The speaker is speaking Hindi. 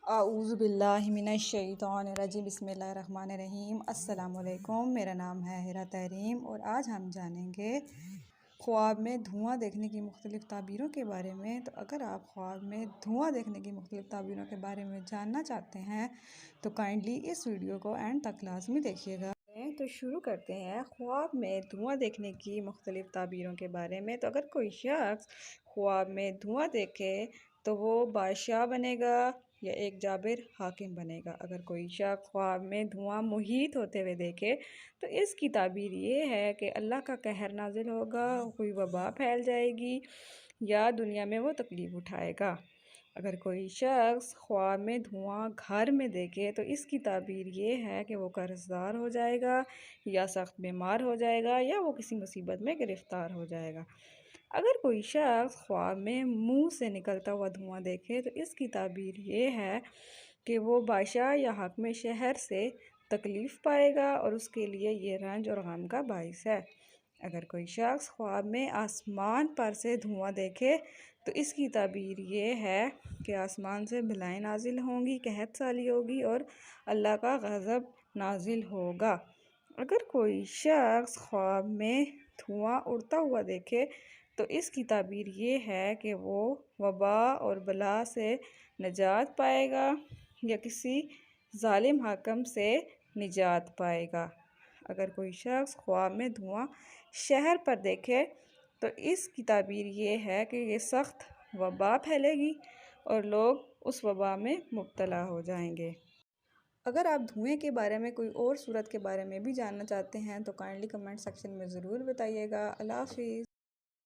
आऊज़ु बिल्लाहि मिनश शैतानिर रजीम बिस्मिल्लाहिर्रहमानिर्रहीम। अस्सलामु अलैकुम। मेरा नाम है हिरा तहरीम और आज हम जानेंगे ख्वाब में धुआं देखने की मुख्तलिफ़ ताबीरों के बारे में। तो अगर आप ख्वाब में धुआं देखने की मुख्तलिफ़ ताबीरों के बारे में जानना चाहते हैं तो काइंडली इस वीडियो को एंड तक लाजमी देखिएगा। तो शुरू करते हैं ख्वाब में धुआं देखने की मुख्तलिफ़ ताबीरों के बारे में। तो अगर कोई शख्स ख्वाब में धुआं देखे तो वो बादशाह बनेगा या एक जाबिर हाकिम बनेगा। अगर कोई शख्स ख्वाब में धुआं मुहीत होते हुए देखे तो इसकी ताबीर ये है कि अल्लाह का कहर नाजिल होगा, कोई वबा फैल जाएगी या दुनिया में वो तकलीफ़ उठाएगा। अगर कोई शख्स ख्वाब में धुआं घर में देखे तो इसकी ताबीर ये है कि वो कर्ज़दार हो जाएगा या सख्त बीमार हो जाएगा या वो किसी मुसीबत में गिरफ़्तार हो जाएगा। अगर कोई शख्स ख्वाब में मुंह से निकलता हुआ धुआं देखे तो इसकी ताबीर ये है कि वो बादशाह या हाकिम शहर से तकलीफ़ पाएगा और उसके लिए ये रंज और गम का बाइस है। अगर कोई शख्स ख्वाब में आसमान पर से धुआं देखे तो इसकी ताबीर ये है कि आसमान से बलाएँ नाजिल होंगी, कहत साली होगी और अल्लाह का गज़ब नाजिल होगा। अगर कोई शख्स ख्वाब में धुआं उड़ता हुआ देखे तो इसकी ताबीर ये है कि वो वबा और बला से निजात पाएगा या किसी जालिम हाकिम से निजात पाएगा। अगर कोई शख्स ख्वाब में धुआं शहर पर देखे तो इसकी ताबीर ये है कि ये सख्त वबा फैलेगी और लोग उस वबा में मुब्तला हो जाएंगे। अगर आप धुएं के बारे में कोई और सूरत के बारे में भी जानना चाहते हैं तो काइंडली कमेंट सेक्शन में ज़रूर बताइएगा। अल्लाह हाफ़िज़।